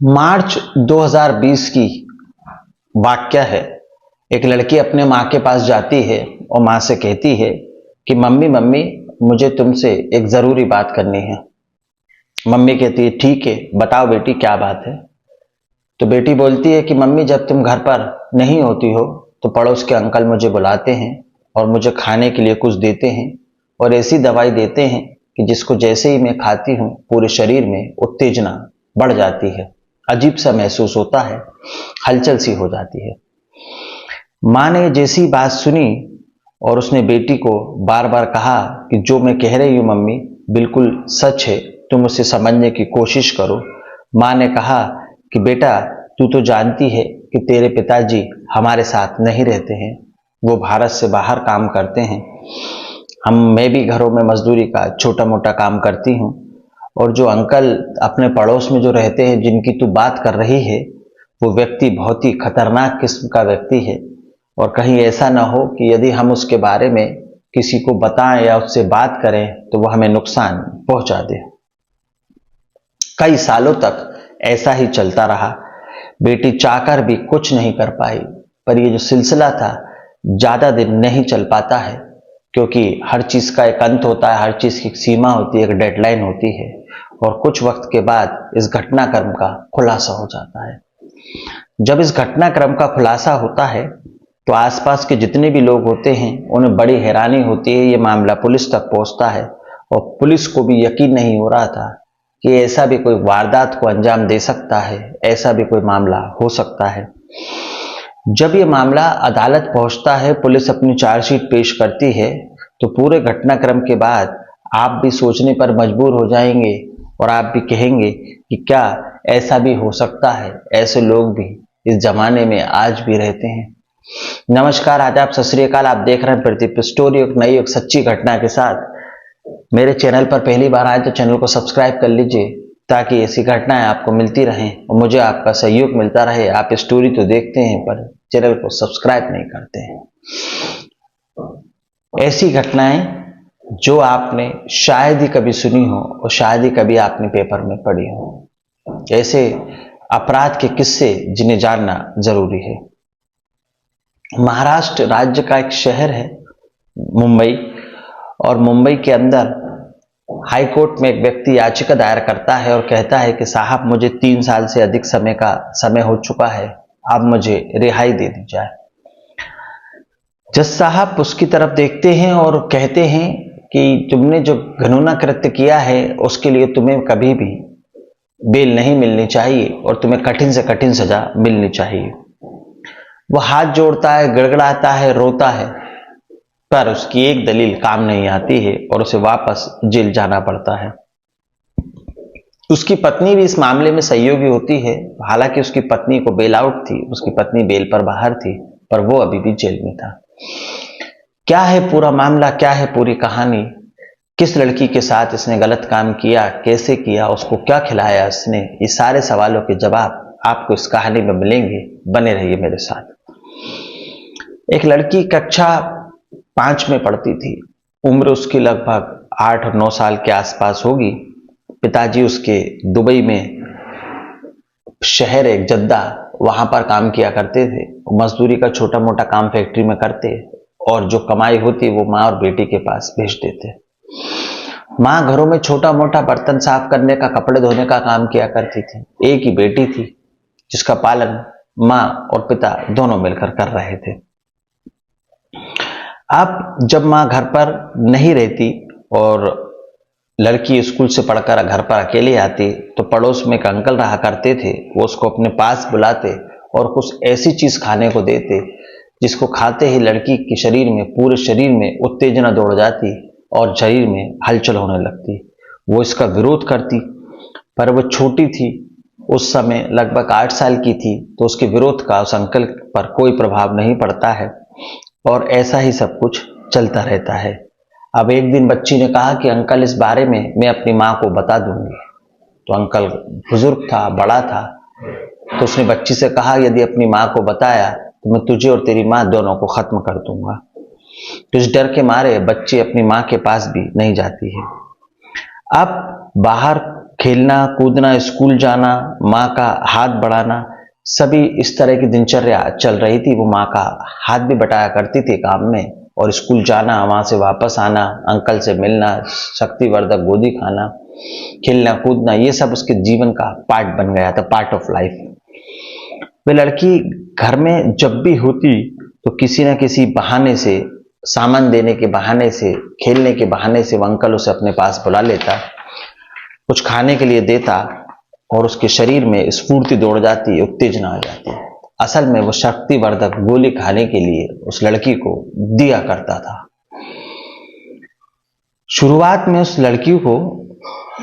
मार्च 2020 की वाकया है। एक लड़की अपने माँ के पास जाती है और माँ से कहती है कि मम्मी मम्मी मुझे तुमसे एक ज़रूरी बात करनी है। मम्मी कहती है ठीक है बताओ बेटी क्या बात है। तो बेटी बोलती है कि मम्मी जब तुम घर पर नहीं होती हो तो पड़ोस के अंकल मुझे बुलाते हैं और मुझे खाने के लिए कुछ देते हैं और ऐसी दवाई देते हैं कि जिसको जैसे ही मैं खाती हूँ पूरे शरीर में उत्तेजना बढ़ जाती है, अजीब सा महसूस होता है, हलचल सी हो जाती है। माँ ने जैसी बात सुनी और उसने बेटी को बार बार कहा कि जो मैं कह रही हूँ मम्मी बिल्कुल सच है, तुम उसे समझने की कोशिश करो। माँ ने कहा कि बेटा तू तो जानती है कि तेरे पिताजी हमारे साथ नहीं रहते हैं, वो भारत से बाहर काम करते हैं। मैं भी घरों में मजदूरी का छोटा मोटा काम करती हूँ और जो अंकल अपने पड़ोस में जो रहते हैं जिनकी तू बात कर रही है वो व्यक्ति बहुत ही खतरनाक किस्म का व्यक्ति है और कहीं ऐसा ना हो कि यदि हम उसके बारे में किसी को बताएं या उससे बात करें तो वो हमें नुकसान पहुंचा दे। कई सालों तक ऐसा ही चलता रहा। बेटी चाहकर भी कुछ नहीं कर पाई, पर ये जो सिलसिला था ज्यादा दिन नहीं चल पाता है क्योंकि हर चीज का एक अंत होता है, हर चीज की सीमा होती है, एक डेडलाइन होती है और कुछ वक्त के बाद इस घटनाक्रम का खुलासा हो जाता है। जब इस घटनाक्रम का खुलासा होता है तो आसपास के जितने भी लोग होते हैं उन्हें बड़ी हैरानी होती है। ये मामला पुलिस तक पहुंचता है और पुलिस को भी यकीन नहीं हो रहा था कि ऐसा भी कोई वारदात को अंजाम दे सकता है, ऐसा भी कोई मामला हो सकता है। जब ये मामला अदालत पहुंचता है, पुलिस अपनी चार्जशीट पेश करती है तो पूरे घटनाक्रम के बाद आप भी सोचने पर मजबूर हो जाएंगे और आप भी कहेंगे कि क्या ऐसा भी हो सकता है, ऐसे लोग भी इस जमाने में आज भी रहते हैं। नमस्कार, आदाब, सत श्री अकाल। आप देख रहे हैं प्रदीप स्टोरी, एक नई एक सच्ची घटना के साथ। मेरे चैनल पर पहली बार आए तो चैनल को सब्सक्राइब कर लीजिए ताकि ऐसी घटनाएं आपको मिलती रहें और मुझे आपका सहयोग मिलता रहे। आप स्टोरी तो देखते हैं पर चैनल को सब्सक्राइब नहीं करते हैं। ऐसी घटनाएं जो आपने शायद ही कभी सुनी हो और शायद ही कभी आपने पेपर में पढ़ी हो, ऐसे अपराध के किस्से जिन्हें जानना जरूरी है। महाराष्ट्र राज्य का एक शहर है मुंबई, और मुंबई के अंदर हाई कोर्ट में एक व्यक्ति याचिका दायर करता है और कहता है कि साहब मुझे 3 साल से अधिक समय हो चुका है, अब मुझे रिहाई दे दी जाए। जज साहब उसकी तरफ देखते हैं और कहते हैं कि तुमने जो घिनौना कृत्य किया है उसके लिए तुम्हें कभी भी बेल नहीं मिलनी चाहिए और तुम्हें कठिन से कठिन सजा मिलनी चाहिए। वो हाथ जोड़ता है, गिड़गिड़ाता है, रोता है, पर उसकी एक दलील काम नहीं आती है और उसे वापस जेल जाना पड़ता है। उसकी पत्नी भी इस मामले में सहयोगी होती है। हालांकि उसकी पत्नी को बेल आउट थी, उसकी पत्नी बेल पर बाहर थी, पर वो अभी भी जेल में था। क्या है पूरा मामला, क्या है पूरी कहानी, किस लड़की के साथ इसने गलत काम किया, कैसे किया, उसको क्या खिलाया इसने, ये सारे सवालों के जवाब आपको इस कहानी में मिलेंगे। बने रहिए मेरे साथ। एक लड़की कक्षा 5 में पढ़ती थी। उम्र उसकी लगभग 8 और 9 साल के आसपास होगी। पिताजी उसके दुबई में शहर एक जद्दा, वहां पर काम किया करते थे। मजदूरी का छोटा मोटा काम फैक्ट्री में करते और जो कमाई होती वो माँ और बेटी के पास भेज देते। माँ घरों में छोटा मोटा बर्तन साफ करने का, कपड़े धोने का काम किया करती थी। एक ही बेटी थी जिसका पालन माँ और पिता दोनों मिलकर कर रहे थे। अब जब माँ घर पर नहीं रहती और लड़की स्कूल से पढ़कर घर पर अकेले आती तो पड़ोस में एक अंकल रहा करते थे, वो उसको अपने पास बुलाते और कुछ ऐसी चीज खाने को देते जिसको खाते ही लड़की के शरीर में, पूरे शरीर में उत्तेजना दौड़ जाती और शरीर में हलचल होने लगती। वो इसका विरोध करती, पर वो छोटी थी, उस समय लगभग 8 साल की थी, तो उसके विरोध का उस अंकल पर कोई प्रभाव नहीं पड़ता है और ऐसा ही सब कुछ चलता रहता है। अब एक दिन बच्ची ने कहा कि अंकल इस बारे में मैं अपनी माँ को बता दूंगी। तो अंकल बुजुर्ग था, बड़ा था, तो उसने बच्ची से कहा यदि अपनी माँ को बताया तो मैं तुझे और तेरी माँ दोनों को खत्म कर दूंगा। तो इस डर के मारे बच्ची अपनी माँ के पास भी नहीं जाती है। अब बाहर खेलना कूदना, स्कूल जाना, माँ का हाथ बढ़ाना, सभी इस तरह की दिनचर्या चल रही थी। वो माँ का हाथ भी बटाया करती थी काम में, और स्कूल जाना, वहां से वापस आना, अंकल से मिलना, शक्तिवर्धक गोदी खाना, खेलना कूदना, ये सब उसके जीवन का पार्ट बन गया था, पार्ट ऑफ लाइफ। वे लड़की घर में जब भी होती तो किसी न किसी बहाने से, सामान देने के बहाने से, खेलने के बहाने से वो अंकल उसे अपने पास बुला लेता, कुछ खाने के लिए देता, और उसके शरीर में स्फूर्ति दौड़ जाती, उत्तेजना आ जाती। असल में वो शक्तिवर्धक गोली खाने के लिए उस लड़की को दिया करता था। शुरुआत में उस लड़की को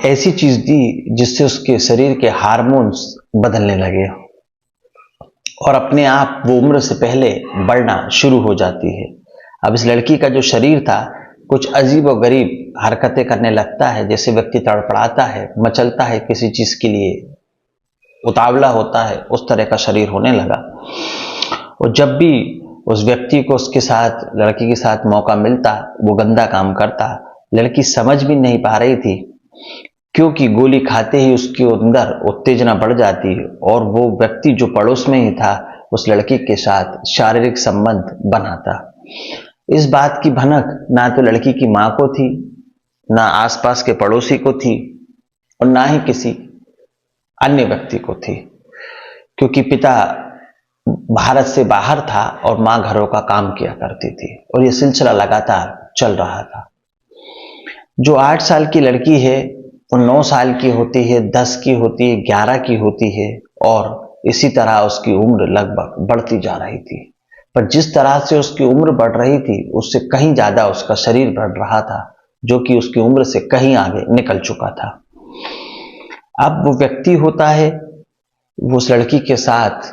ऐसी चीज दी जिससे उसके शरीर के हार्मोन्स बदलने लगे, और अपने आप वो उम्र से पहले बढ़ना शुरू हो जाती है। अब इस लड़की का जो शरीर था कुछ अजीब और गरीब हरकतें करने लगता है, जैसे व्यक्ति तड़पड़ाता है, मचलता है, किसी चीज के लिए उतावला होता है, उस तरह का शरीर होने लगा। और जब भी उस व्यक्ति को उसके साथ, लड़की के साथ मौका मिलता, वो गंदा काम करता। लड़की समझ भी नहीं पा रही थी, क्योंकि गोली खाते ही उसके अंदर उत्तेजना बढ़ जाती, और वो व्यक्ति जो पड़ोस में ही था उस लड़की के साथ शारीरिक संबंध बनाता। इस बात की भनक ना तो लड़की की मां को थी, ना आसपास के पड़ोसी को थी, और ना ही किसी अन्य व्यक्ति को थी, क्योंकि पिता भारत से बाहर था और मां घरों का काम किया करती थी, और यह सिलसिला लगातार चल रहा था। जो 8 साल की लड़की है वो 9 साल की होती है, 10 की होती है, 11 की होती है, और इसी तरह उसकी उम्र लगभग बढ़ती जा रही थी। पर जिस तरह से उसकी उम्र बढ़ रही थी उससे कहीं ज्यादा उसका शरीर बढ़ रहा था, जो कि उसकी उम्र से कहीं आगे निकल चुका था। अब वो व्यक्ति होता है, वो उस लड़की के साथ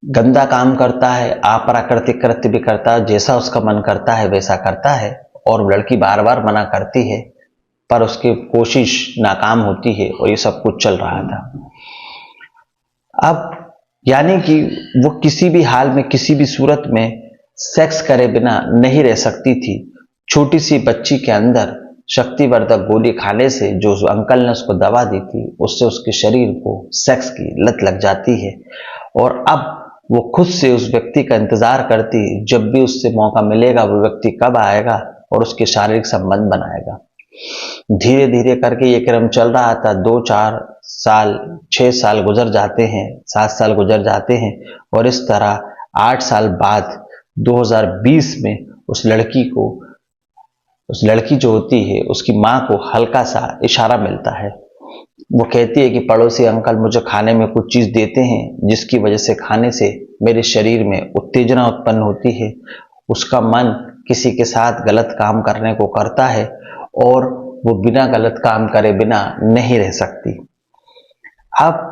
गंदा काम करता है, अप्राकृतिक कृत्य भी करता है, जैसा उसका मन करता है वैसा करता है, और लड़की बार बार मना करती है, पर उसकी कोशिश नाकाम होती है, और ये सब कुछ चल रहा था। अब यानी कि वो किसी भी हाल में, किसी भी सूरत में सेक्स करे बिना नहीं रह सकती थी। छोटी सी बच्ची के अंदर शक्तिवर्धक गोली खाने से, जो अंकल ने उसको दवा दी थी, उससे उसके शरीर को सेक्स की लत लग जाती है, और अब वो खुद से उस व्यक्ति का इंतजार करती, जब भी उससे मौका मिलेगा वो व्यक्ति कब आएगा और उसके शारीरिक संबंध बनाएगा। धीरे धीरे करके ये क्रम चल रहा था। 2-4 साल, 6 साल गुजर जाते हैं, 7 साल गुजर जाते हैं, और इस तरह 8 साल बाद 2020 में उस लड़की जो होती है उसकी मां को हल्का सा इशारा मिलता है। वो कहती है कि पड़ोसी अंकल मुझे खाने में कुछ चीज देते हैं, जिसकी वजह से खाने से मेरे शरीर में उत्तेजना उत्पन्न होती है, उसका मन किसी के साथ गलत काम करने को करता है, और वो बिना गलत काम करे बिना नहीं रह सकती। अब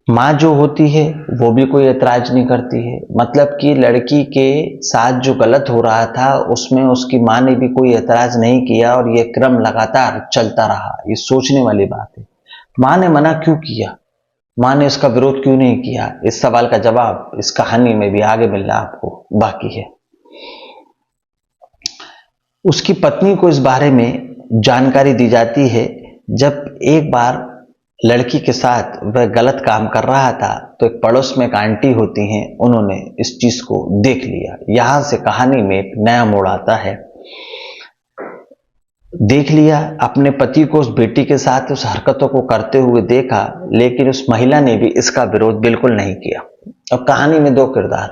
माँ जो होती है वो भी कोई ऐतराज नहीं करती है, मतलब कि लड़की के साथ जो गलत हो रहा था उसमें उसकी माँ ने भी कोई ऐतराज नहीं किया, और ये क्रम लगातार चलता रहा। ये सोचने वाली बात है, माँ ने मना क्यों किया, माँ ने इसका विरोध क्यों नहीं किया? इस सवाल का जवाब इस कहानी में भी आगे मिलना आपको बाकी है। उसकी पत्नी को इस बारे में जानकारी दी जाती है। जब एक बार लड़की के साथ वह गलत काम कर रहा था तो एक पड़ोस में एक आंटी होती हैं, उन्होंने इस चीज को देख लिया। यहां से कहानी में एक नया मोड़ आता है। देख लिया, अपने पति को उस बेटी के साथ उस हरकतों को करते हुए देखा, लेकिन उस महिला ने भी इसका विरोध बिल्कुल नहीं किया। अब कहानी में 2 किरदार,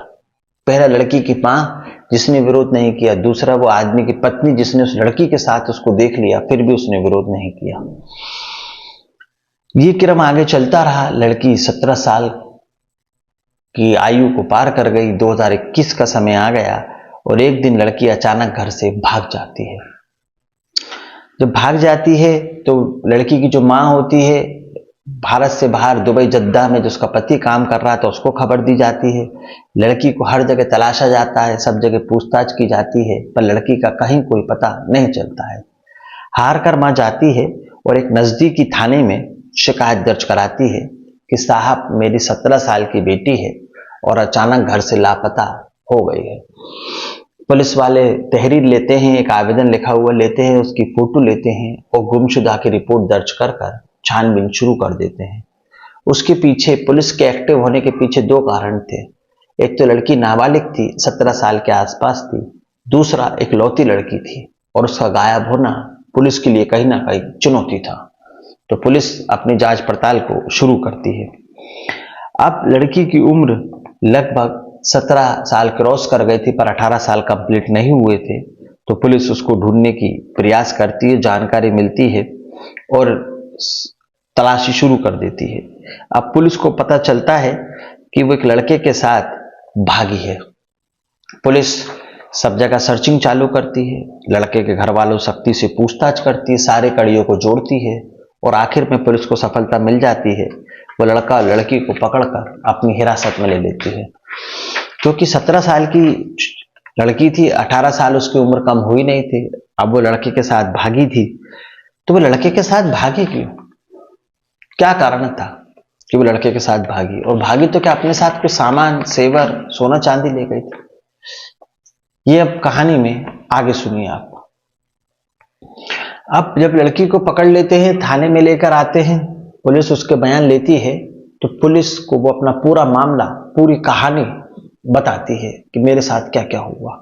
पहला लड़की की मां जिसने विरोध नहीं किया, दूसरा वो आदमी की पत्नी जिसने उस लड़की के साथ उसको देख लिया फिर भी उसने विरोध नहीं किया। ये क्रम आगे चलता रहा। लड़की 17 साल की आयु को पार कर गई। 2021 का समय आ गया, और एक दिन लड़की अचानक घर से भाग जाती है। जब भाग जाती है तो लड़की की जो मां होती है, भारत से बाहर दुबई जद्दा में जो उसका पति काम कर रहा था उसको खबर दी जाती है। लड़की को हर जगह तलाशा जाता है, सब जगह पूछताछ की जाती है, पर लड़की का कहीं कोई पता नहीं चलता है। हार कर मां जाती है और एक नजदीकी थाने में शिकायत दर्ज कराती है कि साहब मेरी 17 साल की बेटी है और अचानक घर से लापता हो गई है। पुलिस वाले तहरीर लेते हैं, एक आवेदन लिखा हुआ लेते हैं, उसकी फोटो लेते हैं और गुमशुदा की रिपोर्ट दर्ज कर छानबीन शुरू कर देते हैं। उसके पीछे, पुलिस के एक्टिव होने के पीछे दो कारण थे। एक तो लड़की नाबालिग थी, 17 साल के आसपास थी। दूसरा, एक लौती लड़की थी और उसका गायब होना पुलिस के लिए कहीं ना कहीं चुनौती था। तो पुलिस अपनी जांच पड़ताल को शुरू करती है। अब लड़की की उम्र लगभग 17 साल क्रॉस कर गई थी, पर 18 साल कंप्लीट नहीं हुए थे। तो पुलिस उसको ढूंढने की प्रयास करती है, जानकारी मिलती है और तलाशी शुरू कर देती है। अब पुलिस को पता चलता है कि वो एक लड़के के साथ भागी है। पुलिस सब जगह सर्चिंग चालू करती है, लड़के के घर वालों सख्ती से पूछताछ करती है, सारे कड़ियों को जोड़ती है और आखिर में पुलिस को सफलता मिल जाती है। वो लड़का लड़की को पकड़कर अपनी हिरासत में ले लेती है। क्योंकि 17 साल की लड़की थी, 18 साल उसकी उम्र कम हुई नहीं थी। अब वो लड़के के साथ भागी थी, तो वो लड़के के साथ भागी क्यों? क्या कारण था कि वो लड़के के साथ भागी? और भागी तो क्या अपने साथ कुछ सामान, सेवर, सोना चांदी ले गई थी? ये अब कहानी में आगे सुनिए आप। अब जब लड़की को पकड़ लेते हैं, थाने में लेकर आते हैं, पुलिस उसके बयान लेती है, तो पुलिस को वो अपना पूरा मामला, पूरी कहानी बताती है कि मेरे साथ क्या क्या हुआ।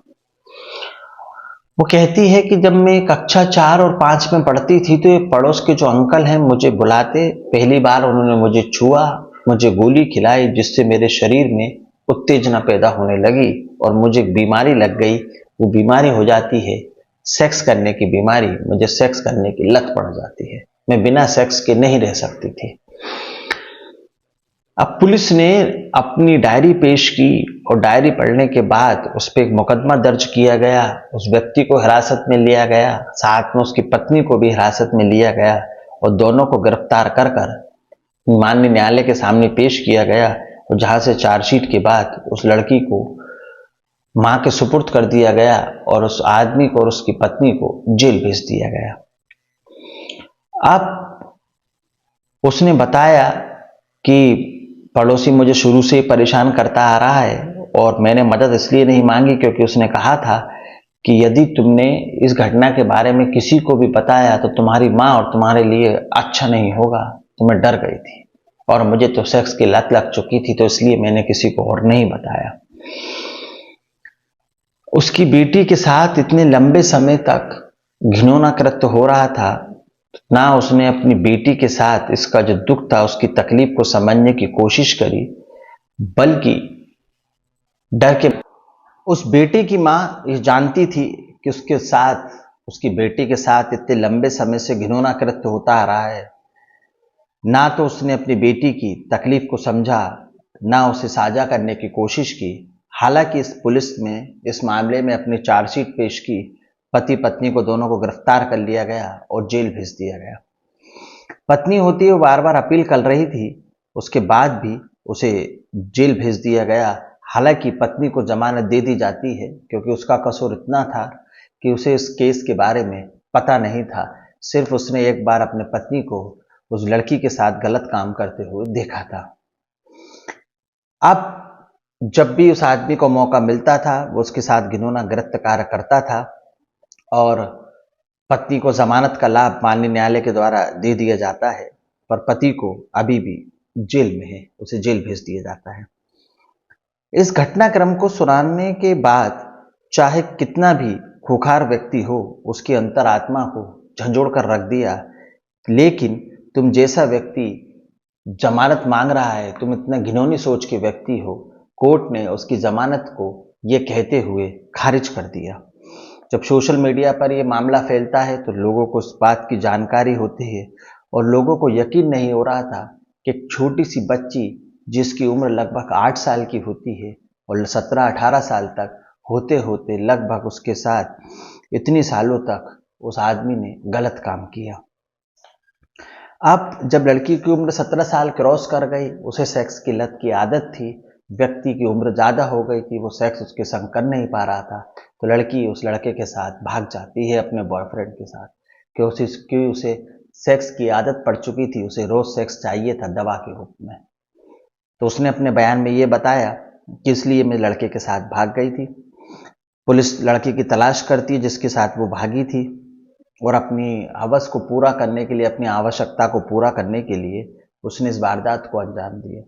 वो कहती है कि जब मैं कक्षा 4 और 5 में पढ़ती थी, तो एक पड़ोस के जो अंकल हैं मुझे बुलाते, पहली बार उन्होंने मुझे छुआ, मुझे गोली खिलाई, जिससे मेरे शरीर में उत्तेजना पैदा होने लगी और मुझे एक बीमारी लग गई। वो बीमारी हो जाती है सेक्स करने की बीमारी। मुझे सेक्स करने की लत पड़ जाती है, मैं बिना सेक्स के नहीं रह सकती थी। अब पुलिस ने अपनी डायरी पेश की और डायरी पढ़ने के बाद उस पर एक मुकदमा दर्ज किया गया। उस व्यक्ति को हिरासत में लिया गया, साथ में उसकी पत्नी को भी हिरासत में लिया गया और दोनों को गिरफ्तार कर कर माननीय न्यायालय के सामने पेश किया गया। और जहां से चार्जशीट के बाद उस लड़की को मां के सुपुर्द कर दिया गया और उस आदमी को और उसकी पत्नी को जेल भेज दिया गया। अब उसने बताया कि पड़ोसी मुझे शुरू से ही परेशान करता आ रहा है और मैंने मदद इसलिए नहीं मांगी क्योंकि उसने कहा था कि यदि तुमने इस घटना के बारे में किसी को भी बताया तो तुम्हारी मां और तुम्हारे लिए अच्छा नहीं होगा। तो मैं डर गई थी और मुझे तो सेक्स की लत लग चुकी थी, तो इसलिए मैंने किसी को और नहीं बताया। उसकी बेटी के साथ इतने लंबे समय तक घिनौना कृत्य हो रहा था, ना उसने अपनी बेटी के साथ इसका जो दुख था, उसकी तकलीफ को समझने की कोशिश करी, बल्कि डर के उस बेटी की मां ये जानती थी कि उसकी बेटी के साथ इतने लंबे समय से घिनौना कृत्य होता आ रहा है। ना तो उसने अपनी बेटी की तकलीफ को समझा, ना उसे साझा करने की कोशिश की। हालांकि इस पुलिस में इस मामले में अपनी चार्जशीट पेश की, पति पत्नी को दोनों को गिरफ्तार कर लिया गया और जेल भेज दिया गया। पत्नी होती है वो बार बार अपील कर रही थी, उसके बाद भी उसे जेल भेज दिया गया। हालांकि पत्नी को जमानत दे दी जाती है क्योंकि उसका कसूर इतना था कि उसे इस केस के बारे में पता नहीं था। सिर्फ उसने एक बार अपने पत्नी को उस लड़की के साथ गलत काम करते हुए देखा था। अब जब भी उस आदमी को मौका मिलता था वो उसके साथ घिनौना कृत्य कार्य करता था और पत्नी को जमानत का लाभ माननीय न्यायालय के द्वारा दे दिया जाता है, पर पति को अभी भी जेल में है, उसे जेल भेज दिया जाता है। इस घटनाक्रम को सुनाने के बाद चाहे कितना भी खूंखार व्यक्ति हो, उसकी अंतरात्मा को झंझोड़ कर रख दिया। लेकिन तुम जैसा व्यक्ति जमानत मांग रहा है, तुम इतना घिनौनी सोच के व्यक्ति हो, कोर्ट ने उसकी जमानत को यह कहते हुए खारिज कर दिया। जब सोशल मीडिया पर यह मामला फैलता है तो लोगों को इस बात की जानकारी होती है और लोगों को यकीन नहीं हो रहा था कि एक छोटी सी बच्ची जिसकी उम्र लगभग 8 साल की होती है और 17-18 साल तक होते होते लगभग उसके साथ इतनी सालों तक उस आदमी ने गलत काम किया। अब जब लड़की की उम्र 17 साल क्रॉस कर गई, उसे सेक्स की लत की आदत थी, व्यक्ति की उम्र ज़्यादा हो गई थी, वो सेक्स उसके संग कर नहीं पा रहा था, तो लड़की उस लड़के के साथ भाग जाती है अपने बॉयफ्रेंड के साथ, क्योंकि उसे सेक्स की आदत पड़ चुकी थी, उसे रोज़ सेक्स चाहिए था दवा के रूप में। तो उसने अपने बयान में ये बताया कि इसलिए मैं लड़के के साथ भाग गई थी। पुलिस लड़के की तलाश करती है जिसके साथ वो भागी थी और अपनी हवस को पूरा करने के लिए, अपनी आवश्यकता को पूरा करने के लिए उसने इस वारदात को अंजाम दिया।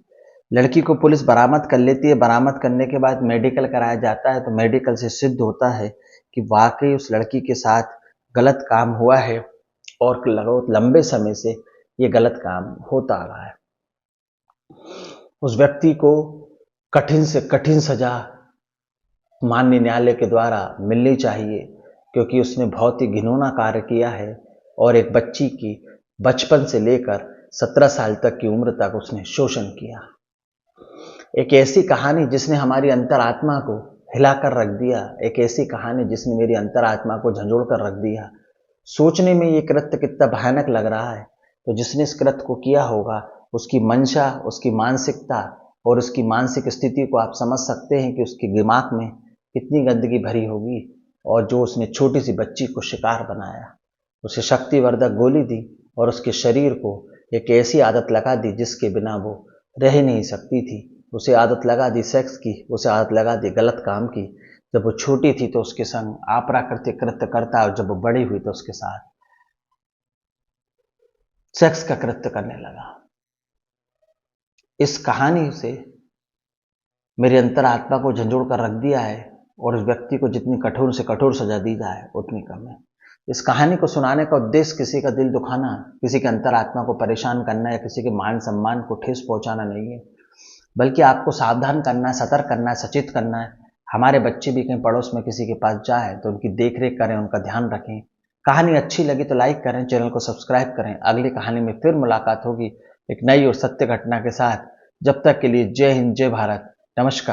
लड़की को पुलिस बरामद कर लेती है। बरामद करने के बाद मेडिकल कराया जाता है, तो मेडिकल से सिद्ध होता है कि वाकई उस लड़की के साथ गलत काम हुआ है और लंबे समय से ये गलत काम होता आ रहा है। उस व्यक्ति को कठिन से कठिन सजा माननीय न्यायालय के द्वारा मिलनी चाहिए, क्योंकि उसने बहुत ही घिनौना कार्य किया है और एक बच्ची की बचपन से लेकर 17 साल तक की उम्र तक उसने शोषण किया। एक ऐसी कहानी जिसने हमारी अंतरात्मा को हिलाकर रख दिया, एक ऐसी कहानी जिसने मेरी अंतरात्मा को झंझोड़ कर रख दिया। सोचने में ये कृत्य कितना भयानक लग रहा है, तो जिसने इस कृत्य को किया होगा उसकी मंशा, उसकी मानसिकता और उसकी मानसिक स्थिति को आप समझ सकते हैं कि उसके दिमाग में कितनी गंदगी भरी होगी। और जो उसने छोटी सी बच्ची को शिकार बनाया, उसे शक्तिवर्धक गोली दी और उसके शरीर को एक ऐसी आदत लगा दी जिसके बिना वो रह नहीं सकती थी। उसे आदत लगा दी सेक्स की, उसे आदत लगा दी गलत काम की। जब वो छोटी थी तो उसके संग अप्राकृतिक कृत्य करता, और जब वो बड़ी हुई तो उसके साथ सेक्स का कृत्य करने लगा। इस कहानी से मेरी अंतरात्मा को झंझोड़ कर रख दिया है, और उस व्यक्ति को जितनी कठोर से कठोर सजा दी जाए उतनी कम है। इस कहानी को सुनाने का उद्देश्य किसी का दिल दुखाना, किसी के अंतरात्मा को परेशान करना या किसी के मान सम्मान को ठेस पहुंचाना नहीं है, बल्कि आपको सावधान करना है, सतर्क करना है, सचेत करना है। हमारे बच्चे भी कहीं पड़ोस में किसी के पास जाए तो उनकी देख रेख करें, उनका ध्यान रखें। कहानी अच्छी लगी तो लाइक करें, चैनल को सब्सक्राइब करें। अगली कहानी में फिर मुलाकात होगी एक नई और सत्य घटना के साथ। जब तक के लिए जय हिंद, जय भारत, नमस्कार।